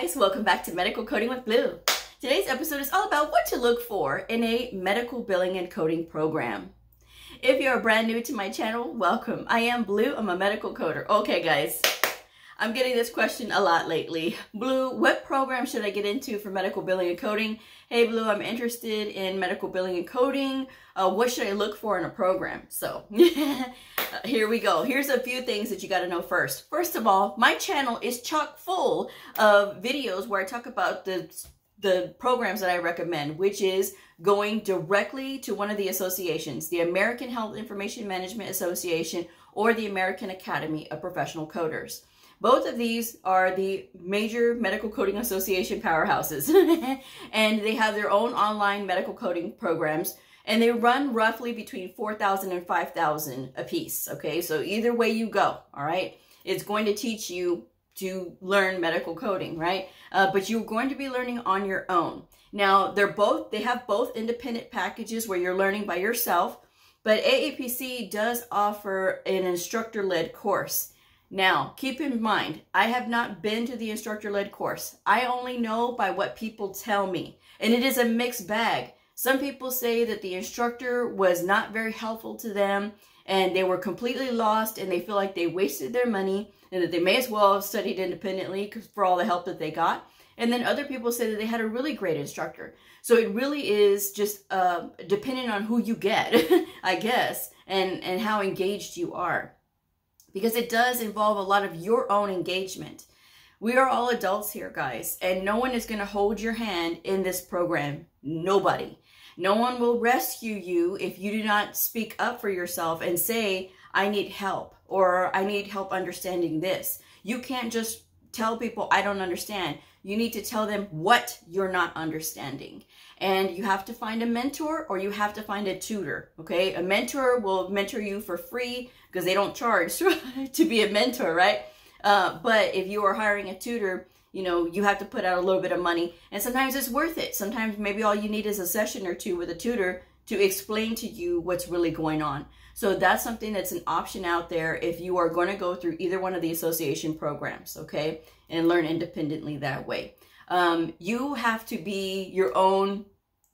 guys, welcome back to Medical Coding with Blue. Today's episode is all about what to look for in a medical billing and coding program. If you're brand new to my channel, welcome. I am Blue, I'm a medical coder. Okay guys, I'm getting this question a lot lately. Blue, what program should I get into for medical billing and coding? Hey Blue, I'm interested in medical billing and coding. What should I look for in a program? So here we go. Here's a few things that you got to know first. First of all, my channel is chock full of videos where I talk about the programs that I recommend, which is going directly to one of the associations, the American Health Information Management Association or the American Academy of Professional Coders. Both of these are the major medical coding association powerhouses and they have their own online medical coding programs, and they run roughly between $4,000 and $5,000 a piece. Okay, so either way you go, all right, it's going to teach you to learn medical coding, right? But you're going to be learning on your own. Now they have both independent packages where you're learning by yourself, but AAPC does offer an instructor-led course. Now, keep in mind, I have not been to the instructor-led course. I only know by what people tell me, and it is a mixed bag. Some people say that the instructor was not very helpful to them, and they were completely lost, and they feel like they wasted their money, and that they may as well have studied independently for all the help that they got. And then other people say that they had a really great instructor. So it really is just depending on who you get, I guess, and how engaged you are. Because it does involve a lot of your own engagement. We are all adults here, guys, and no one is going to hold your hand in this program. Nobody. No one will rescue you if you do not speak up for yourself and say, I need help, or I need help understanding this. You can't just tell people, I don't understand. You need to tell them what you're not understanding. And you have to find a mentor or you have to find a tutor, okay? A mentor will mentor you for free because they don't charge to be a mentor, right? But if you are hiring a tutor, you know, you have to put out a little bit of money, and sometimes it's worth it. Sometimes maybe all you need is a session or two with a tutor to explain to you what's really going on. So that's something that's an option out there if you are going to go through either one of the association programs, okay? And learn independently that way. You have to be your own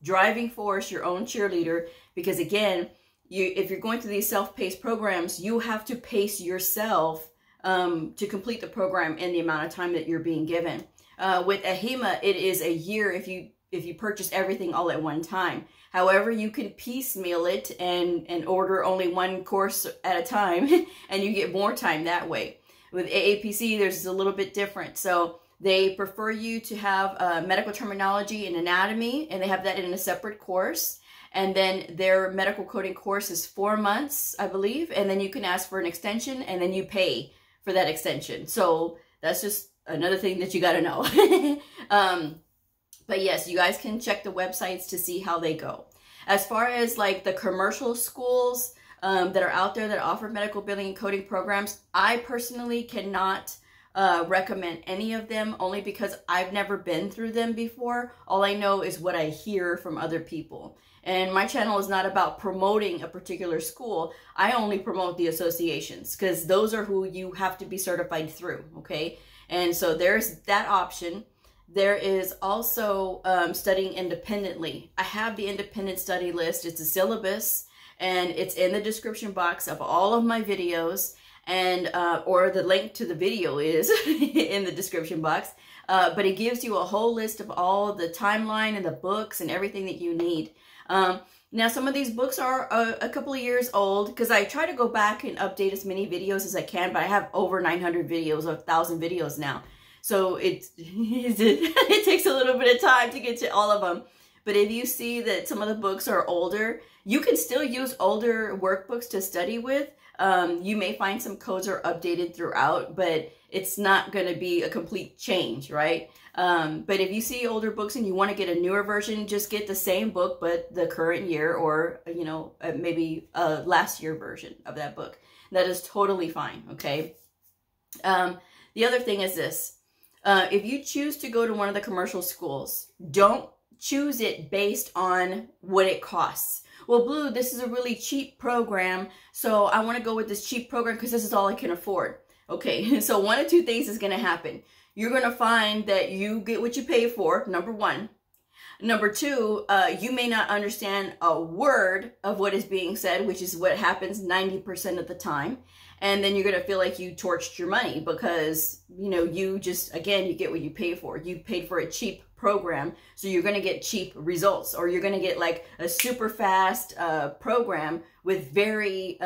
driving force, your own cheerleader, because again, if you're going through these self-paced programs, you have to pace yourself to complete the program in the amount of time that you're being given. With AHIMA, it is a year if you purchase everything all at one time. However, you can piecemeal it and order only one course at a time, and you get more time that way. With AAPC, there's a little bit different. So they prefer you to have medical terminology and anatomy, and they have that in a separate course. And then their medical coding course is 4 months, I believe. And then you can ask for an extension, and then you pay for that extension. So that's just another thing that you got to know. But yes, you guys can check the websites to see how they go. As far as like the commercial schools that are out there that offer medical billing and coding programs, I personally cannot recommend any of them, only because I've never been through them before. All I know is what I hear from other people. And my channel is not about promoting a particular school. I only promote the associations because those are who you have to be certified through, okay? And so there's that option. There is also studying independently. I have the independent study list. It's a syllabus, and it's in the description box of all of my videos, and or the link to the video is in the description box. But it gives you a whole list of all the timeline and the books and everything that you need. Now, some of these books are a couple of years old because I try to go back and update as many videos as I can, but I have over 900 videos, 1,000 videos now. So it takes a little bit of time to get to all of them. But if you see that some of the books are older, you can still use older workbooks to study with. You may find some codes are updated throughout, but it's not going to be a complete change, right? But if you see older books and you want to get a newer version, just get the same book, but the current year or, you know, maybe a last year version of that book. That is totally fine, okay? The other thing is this. If you choose to go to one of the commercial schools, don't choose it based on what it costs. Well, Blue, this is a really cheap program, so I want to go with this cheap program because this is all I can afford. Okay, so one of two things is going to happen. you're going to find that you get what you pay for, number one. Number two, you may not understand a word of what is being said, which is what happens 90% of the time. And then you're going to feel like you torched your money because, you know, you just, again, you get what you pay for. You paid for a cheap program, so you're going to get cheap results, or you're going to get like a super fast program with very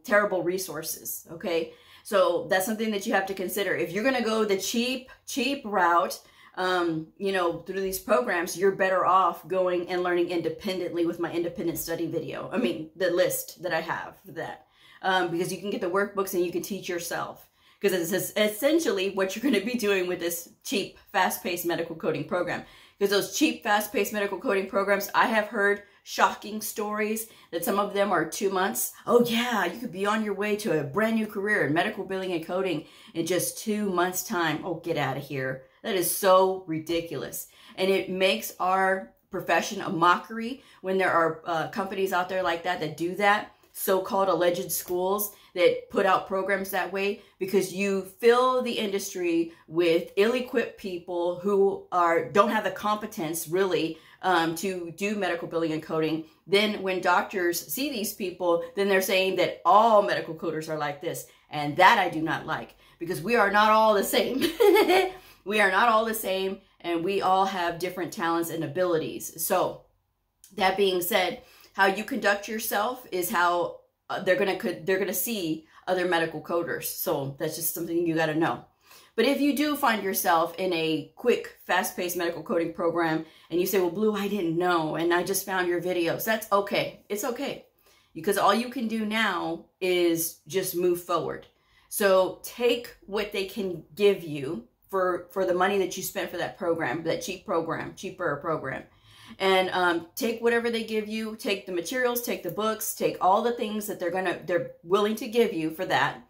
terrible resources, okay? So that's something that you have to consider. If you're going to go the cheap route, you know, through these programs, you're better off going and learning independently with my independent study video. I mean, the list that I have for that. Because you can get the workbooks and you can teach yourself. Because it's essentially what you're going to be doing with this cheap, fast-paced medical coding program. Because those cheap, fast-paced medical coding programs, I have heard shocking stories that some of them are 2 months. Oh yeah, you could be on your way to a brand new career in medical billing and coding in just 2 months' time. Oh, get out of here. That is so ridiculous. And it makes our profession a mockery when there are companies out there like that that do that. So-called alleged schools that put out programs that way, because you fill the industry with ill-equipped people who don't have the competence really to do medical billing and coding. Then when doctors see these people, then they're saying that all medical coders are like this, and that I do not like, because we are not all the same. We are not all the same, and we all have different talents and abilities. So that being said, how you conduct yourself is how they're gonna see other medical coders. So that's just something you got to know. But if you do find yourself in a quick, fast-paced medical coding program and you say, well, Blue, I didn't know, and I just found your videos, that's okay. It's okay. Because all you can do now is just move forward. So take what they can give you for the money that you spent for that program, that cheaper program. And take whatever they give you, take the materials, take the books, take all the things that they're willing to give you for that,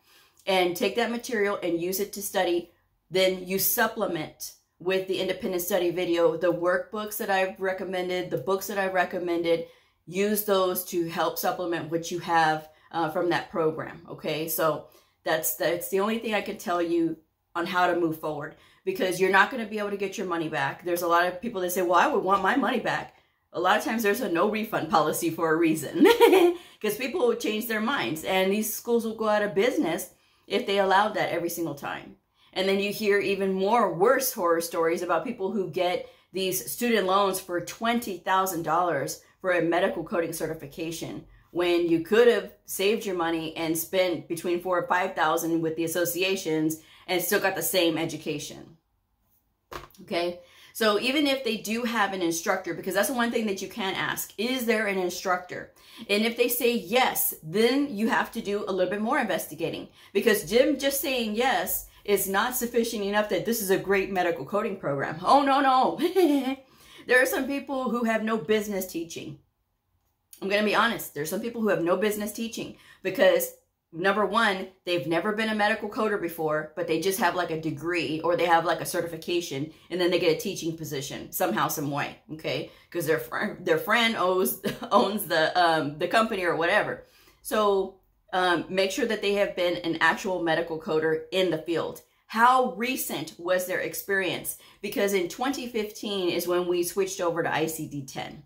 and take that material and use it to study. Then you supplement with the independent study video, the workbooks that I've recommended, the books that I've recommended. Use those to help supplement what you have from that program. Okay, so that's the only thing I can tell you on how to move forward, because you're not going to be able to get your money back. There's a lot of people that say, well, I would want my money back. A lot of times there's a no refund policy for a reason, because people will change their minds, and these schools will go out of business if they allowed that every single time. And then you hear even worse horror stories about people who get these student loans for $20,000 for a medical coding certification, when you could have saved your money and spent between $4,000 and $5,000 with the associations and still got the same education. Okay, so even if they do have an instructor, because that's the one thing that you can ask, is there an instructor? And if they say yes, then you have to do a little bit more investigating, because just saying yes is not sufficient enough that this is a great medical coding program. Oh, no. There are some people who have no business teaching. I'm going to be honest. There's some people who have no business teaching because, number one, they've never been a medical coder before, but they just have like a degree, or they have like a certification, and then they get a teaching position somehow, some way, okay? Because their friend owns the company or whatever. So make sure that they have been an actual medical coder in the field. How recent was their experience? Because in 2015 is when we switched over to ICD-10.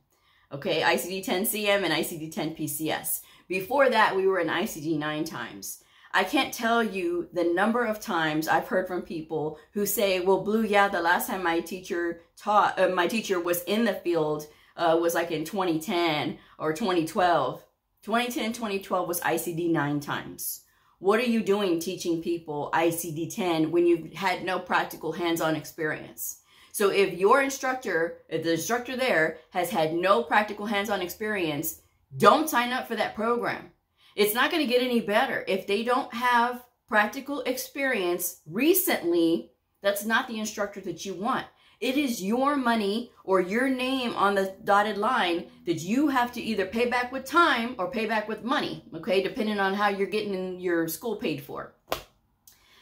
Okay, ICD-10-CM and ICD-10-PCS. Before that, we were in ICD 9 times. I can't tell you the number of times I've heard from people who say, well, Blue, yeah, the last time my teacher was in the field was like in 2010 or 2012. 2010, 2012 was ICD 9 times. What are you doing teaching people ICD-10 when you've had no practical hands-on experience? So if the instructor there has had no practical hands-on experience, don't sign up for that program. It's not going to get any better. If they don't have practical experience recently, that's not the instructor that you want. It is your money or your name on the dotted line that you have to either pay back with time or pay back with money, okay, depending on how you're getting your school paid for.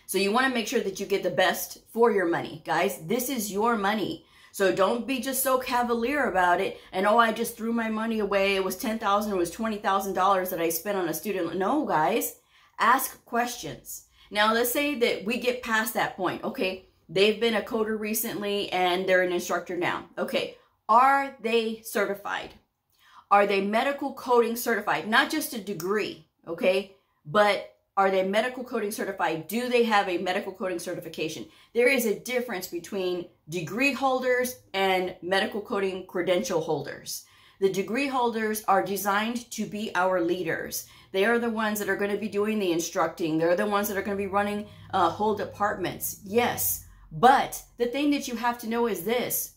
So you want to make sure that you get the best for your money. Guys, this is your money. So don't be just so cavalier about it and, oh, I just threw my money away. It was $10,000, it was $20,000 that I spent on a student. No, guys, ask questions. Now, let's say that we get past that point. Okay, They've been a coder recently and they're an instructor now. Okay, are they certified? Are they medical coding certified? Not just a degree, okay, but are they medical coding certified? Do they have a medical coding certification? There is a difference between degree holders and medical coding credential holders. The degree holders are designed to be our leaders. They are the ones that are going to be doing the instructing. They're the ones that are going to be running whole departments. Yes, but the thing that you have to know is this.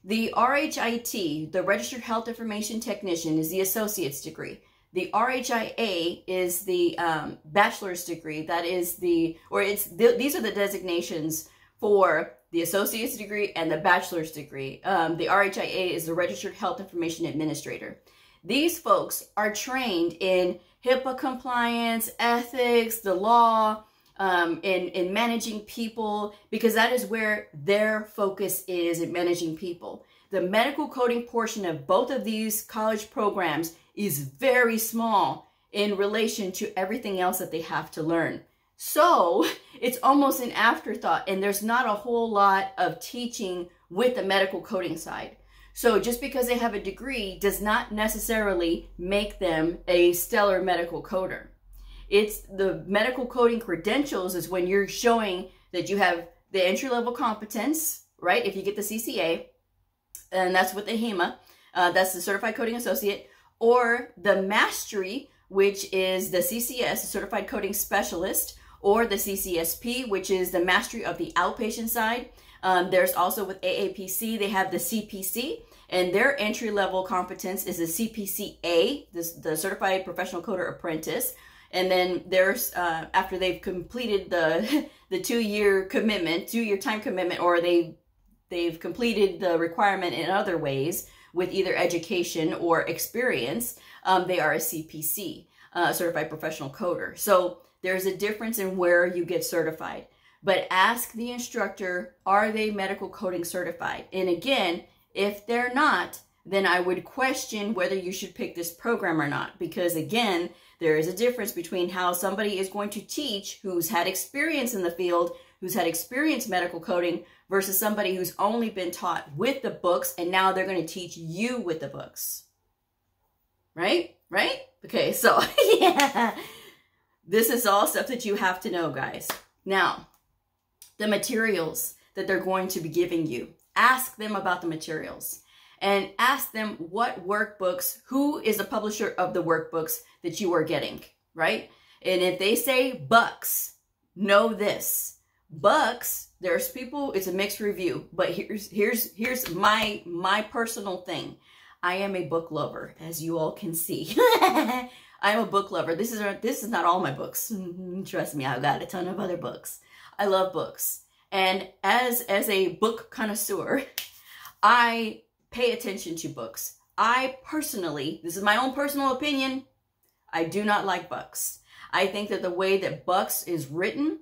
The RHIT, the Registered Health Information Technician, is the associate's degree. The RHIA is the bachelor's degree. That is these are the designations for the associate's degree and the bachelor's degree. The RHIA is the Registered Health Information Administrator. These folks are trained in HIPAA compliance, ethics, the law, in managing people, because that is where their focus is, in managing people. The medical coding portion of both of these college programs is very small in relation to everything else that they have to learn. So it's almost an afterthought, and there's not a whole lot of teaching with the medical coding side. So just because they have a degree does not necessarily make them a stellar medical coder. It's the medical coding credentials is when you're showing that you have the entry-level competence, right? If you get the CCA, and that's with the HEMA, that's the Certified Coding Associate, or the mastery, which is the CCS, the Certified Coding Specialist, or the CCSP, which is the mastery of the outpatient side. There's also with AAPC, they have the CPC, and their entry-level competence is the CPCA, the Certified Professional Coder Apprentice. And then there's, after they've completed the 2-year commitment, 2-year time commitment, or they've completed the requirement in other ways with either education or experience, they are a CPC, Certified Professional Coder. So there's a difference in where you get certified. But ask the instructor, are they medical coding certified? And again, if they're not, then I would question whether you should pick this program or not. Because again, there is a difference between how somebody is going to teach who's had experience in the field, who's had experience medical coding, versus somebody who's only been taught with the books and now they're going to teach you with the books. Right? Right? Okay, so yeah, this is all stuff that you have to know, guys. Now, the materials that they're going to be giving you, ask them about the materials. And ask them what workbooks, who is the publisher of the workbooks that you are getting, right? And if they say Bucks, know this. Bucks, there's people, it's a mixed review, but here's my personal thing. I am a book lover, as you all can see. I'm a book lover. This is not all my books. Trust me, I've got a ton of other books. I love books. And as a book connoisseur, I pay attention to books. I personally, this is my own personal opinion, I do not like Bucks. I think that the way that Bucks is written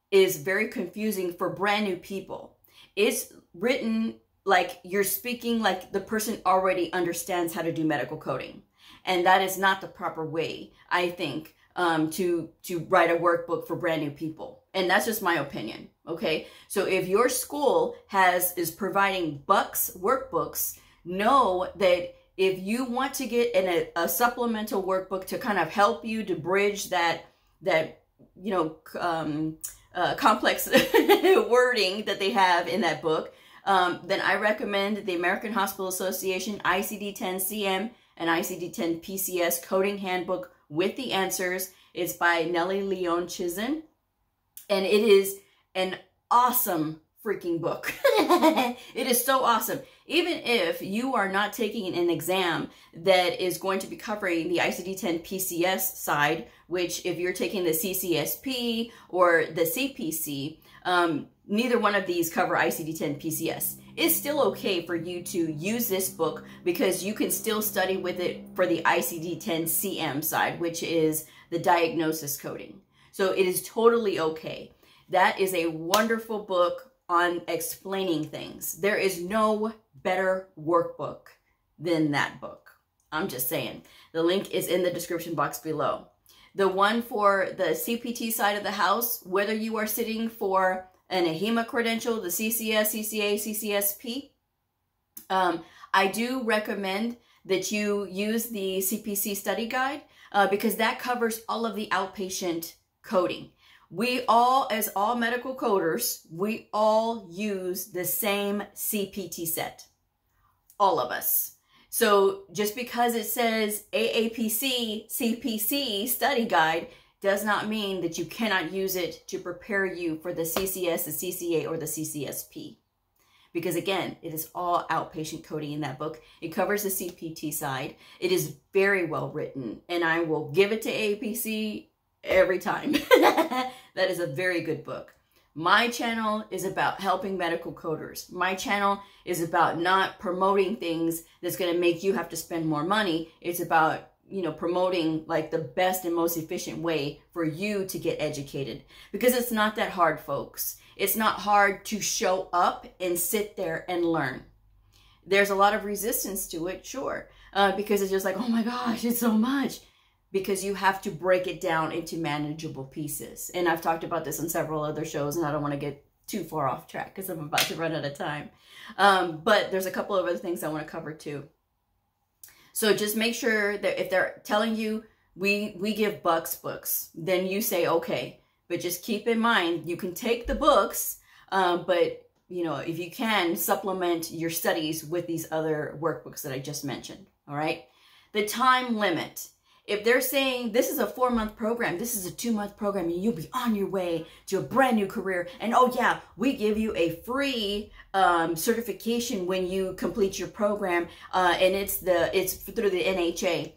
is very confusing for brand new people. It's written like you're speaking like the person already understands how to do medical coding. And that is not the proper way, I think, to write a workbook for brand new people. And that's just my opinion, okay? So if your school is providing Bucks workbooks, know that if you want to get in a supplemental workbook to kind of help you to bridge that complex wording that they have in that book, then I recommend the American Hospital Association ICD-10-CM and ICD-10-PCS Coding Handbook with the Answers. It's by Nellie Leon Chizen, and it is an awesome freaking book. It is so awesome. Even if you are not taking an exam that is going to be covering the ICD-10 PCS side, which if you're taking the CCSP or the CPC, neither one of these cover ICD-10 PCS. It's still okay for you to use this book because you can still study with it for the ICD-10 CM side, which is the diagnosis coding. So it is totally okay. That is a wonderful book on explaining things. There is no better workbook than that book. I'm just saying. The link is in the description box below. The one for the CPT side of the house, whether you are sitting for an AHIMA credential, the CCS, CCA, CCSP, I do recommend that you use the CPC study guide because that covers all of the outpatient coding. We all, as all medical coders, we all use the same CPT set. All of us. So just because it says AAPC CPC study guide does not mean that you cannot use it to prepare you for the CCS, the CCA, or the CCSP. Because again, it is all outpatient coding in that book. It covers the CPT side. It is very well written, and I will give it to AAPC every time. That is a very good book. My channel is about helping medical coders. My channel is about not promoting things that's going to make you have to spend more money. It's about, you know, promoting like the best and most efficient way for you to get educated. Because it's not that hard, folks. It's not hard to show up and sit there and learn. There's a lot of resistance to it, sure. Because it's just like, oh my gosh, it's so much. Because you have to break it down into manageable pieces. And I've talked about this on several other shows, and I don't want to get too far off track because I'm about to run out of time. But there's a couple of other things I want to cover too. So just make sure that if they're telling you we give books, then you say okay. But just keep in mind, you can take the books, but you know, if you can, supplement your studies with these other workbooks that I just mentioned. All right. The time limit. If they're saying this is a 4-month program, this is a 2-month program, and you'll be on your way to a brand new career. And oh yeah, we give you a free certification when you complete your program, and it's through the NHA.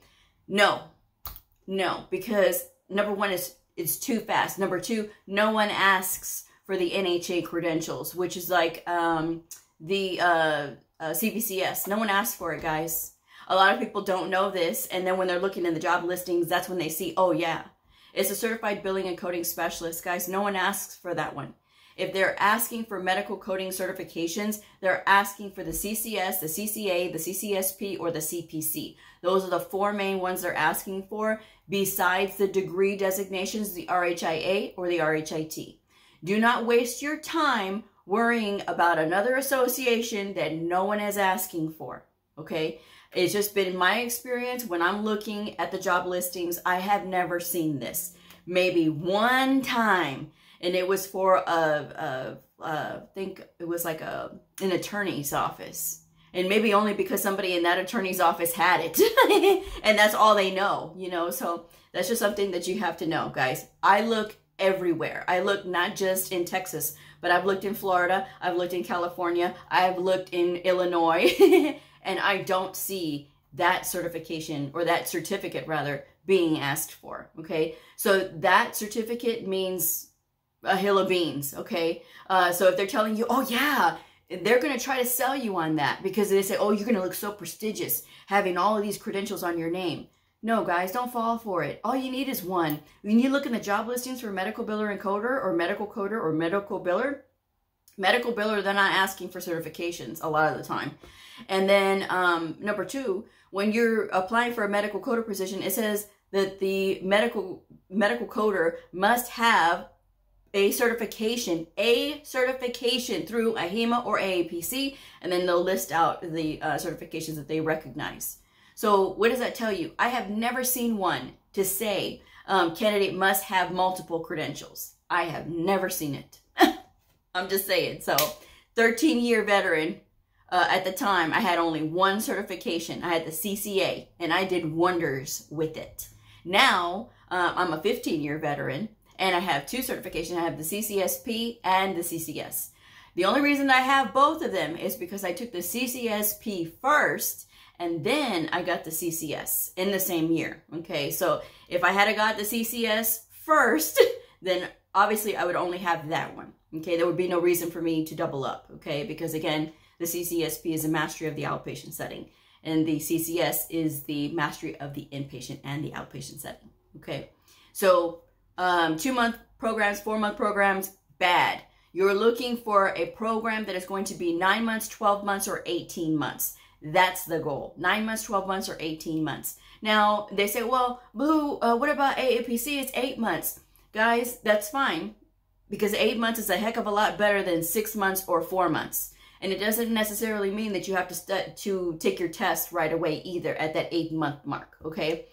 No, because number one is it's too fast. Number two, no one asks for the NHA credentials, which is like the CBCS. No one asks for it, guys. A lot of people don't know this, and then when they're looking in the job listings, that's when they see, oh yeah, it's a certified billing and coding specialist. Guys, no one asks for that one. If they're asking for medical coding certifications, they're asking for the CCS, the CCA, the CCSP, or the CPC. Those are the 4 main ones they're asking for, besides the degree designations, the RHIA or the RHIT. Do not waste your time worrying about another association that no one is asking for, okay? It's just been my experience when I'm looking at the job listings, I have never seen this. Maybe one time, and it was for I think it was like an attorney's office. And maybe only because somebody in that attorney's office had it. And that's all they know, you know. So that's just something that you have to know, guys. I look everywhere. I look not just in Texas, but I've looked in Florida. I've looked in California. I've looked in Illinois. And I don't see that certification, or that certificate rather, being asked for, okay? So that certificate means a hill of beans, okay? So if they're telling you, oh yeah, they're going to try to sell you on that because they say, oh, you're going to look so prestigious having all of these credentials on your name. No, guys, don't fall for it. All you need is one. When you look in the job listings for medical biller and coder, or medical coder, or medical biller, they're not asking for certifications a lot of the time. And then number two, when you're applying for a medical coder position, it says that the medical coder must have a certification through AHIMA or AAPC, and then they'll list out the certifications that they recognize. So what does that tell you? I have never seen one to say candidate must have multiple credentials. I have never seen it. I'm just saying. So 13-year veteran. At the time, I had only one certification. I had the CCA, and I did wonders with it. Now, I'm a 15-year veteran, and I have 2 certifications. I have the CCSP and the CCS. The only reason I have both of them is because I took the CCSP first, and then I got the CCS in the same year. Okay, so if I had got the CCS first, then obviously I would only have that one. Okay, there would be no reason for me to double up. Okay, because again, the CCSP is a mastery of the outpatient setting, and the CCS is the mastery of the inpatient and the outpatient setting. Okay, so 2-month programs, 4-month programs, bad. You're looking for a program that is going to be 9 months, 12 months, or 18 months. That's the goal. 9 months, 12 months, or 18 months. Now, they say, well, Blue, what about AAPC? It's 8 months. Guys, that's fine. because 8 months is a heck of a lot better than 6 months or 4 months. And it doesn't necessarily mean that you have to take your test right away either at that 8-month mark, okay?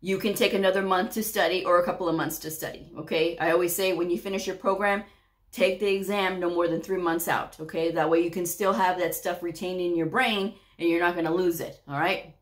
You can take another month to study or a couple of months to study, okay? I always say when you finish your program, take the exam no more than 3 months out, okay? That way you can still have that stuff retained in your brain and you're not going to lose it, all right?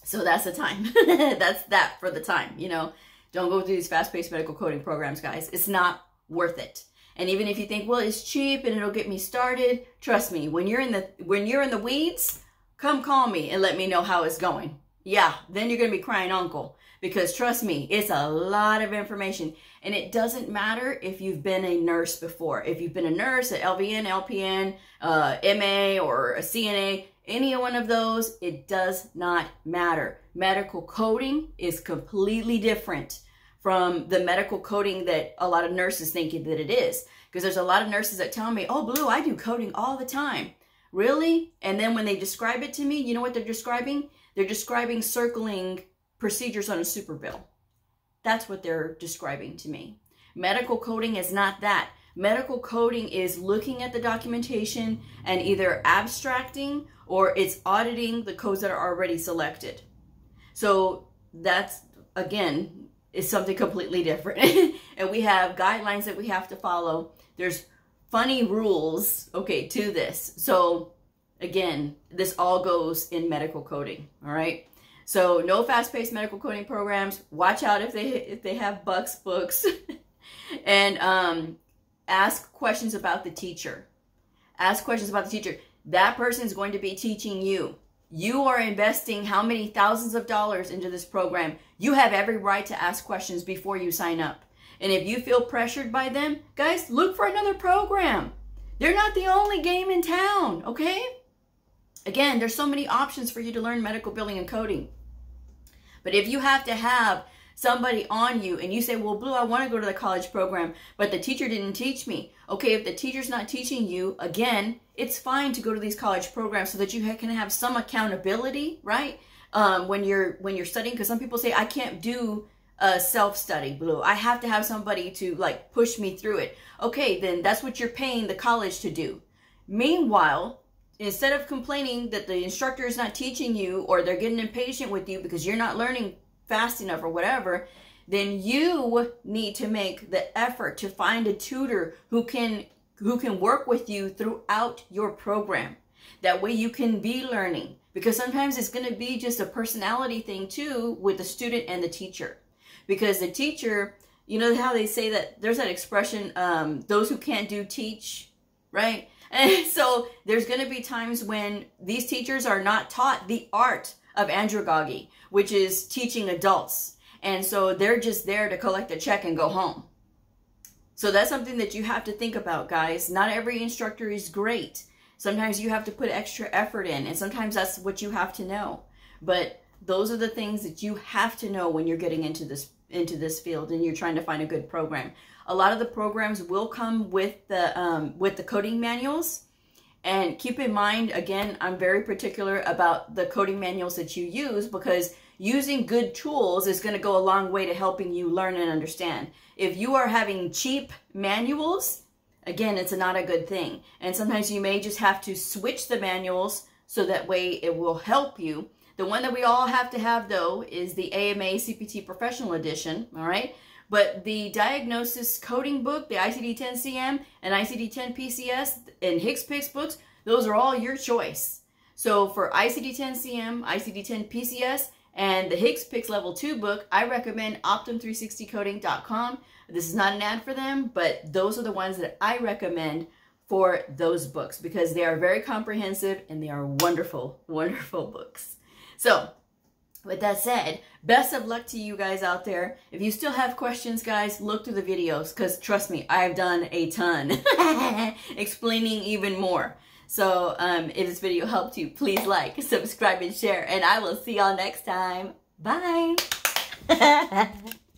So that's the time. That's that for the time, you know? Don't go through these fast-paced medical coding programs, guys. It's not worth it. And even if you think, well, it's cheap and it'll get me started, trust me, when you're in the weeds, come call me and let me know how it's going. Yeah, then you're going to be crying uncle, because trust me, it's a lot of information. And it doesn't matter if you've been a nurse before. If you've been a nurse, an LVN, LPN, MA, or a CNA, any one of those, it does not matter. Medical coding is completely different from the medical coding that a lot of nurses think that it is. Because there's a lot of nurses that tell me, oh, Blue, I do coding all the time. Really? And then when they describe it to me, you know what they're describing? They're describing circling procedures on a super bill. That's what they're describing to me. Medical coding is not that. Medical coding is looking at the documentation and either abstracting or it's auditing the codes that are already selected. So that's, again, is something completely different. And we have guidelines that we have to follow. There's funny rules, okay, to this. So again, this all goes in medical coding, all right? So no fast-paced medical coding programs. Watch out if they have Bucks books. And ask questions about the teacher. Ask questions about the teacher. That person is going to be teaching you. You are investing how many thousands of dollars into this program. You have every right to ask questions before you sign up. And if you feel pressured by them, guys, look for another program. They're not the only game in town, okay? Again, there's so many options for you to learn medical billing and coding. But if you have to have somebody on you and you say, well, Blue, I want to go to the college program, but the teacher didn't teach me. Okay, if the teacher's not teaching you, again, it's fine to go to these college programs so that you can have some accountability, right? When you're studying, because some people say, I can't do self-study, Blue. I have to have somebody to like push me through it. Okay, then that's what you're paying the college to do. Meanwhile, instead of complaining that the instructor is not teaching you or they're getting impatient with you because you're not learning fast enough or whatever, then you need to make the effort to find a tutor who can work with you throughout your program. That way you can be learning, because sometimes it's going to be just a personality thing too with the student and the teacher. Because the teacher, you know how they say that there's that expression, those who can't do teach, right? And so there's going to be times when these teachers are not taught the art of andragogy, which is teaching adults. And so they're just there to collect a check and go home. So that's something that you have to think about, guys. Not every instructor is great. Sometimes you have to put extra effort in, and sometimes that's what you have to know. But those are the things that you have to know when you're getting into this field and you're trying to find a good program. A lot of the programs will come with the coding manuals. And keep in mind, again, I'm very particular about the coding manuals that you use, because using good tools is going to go a long way to helping you learn and understand. If you are having cheap manuals, again, it's not a good thing. And sometimes you may just have to switch the manuals so that way it will help you. The one that we all have to have, though, is the AMA CPT Professional Edition, all right? But the diagnosis coding book, the ICD-10-CM and ICD-10-PCS and HCPCS books, those are all your choice. So for ICD-10-CM, ICD-10-PCS, and the HCPCS Level 2 book, I recommend Optum360coding.com. This is not an ad for them, but those are the ones that I recommend for those books, because they are very comprehensive and they are wonderful, wonderful books. So with that said, best of luck to you guys out there. If you still have questions, guys, look through the videos, because trust me, I've done a ton explaining even more. So if this video helped you, please like, subscribe, and share, and I will see y'all next time. Bye.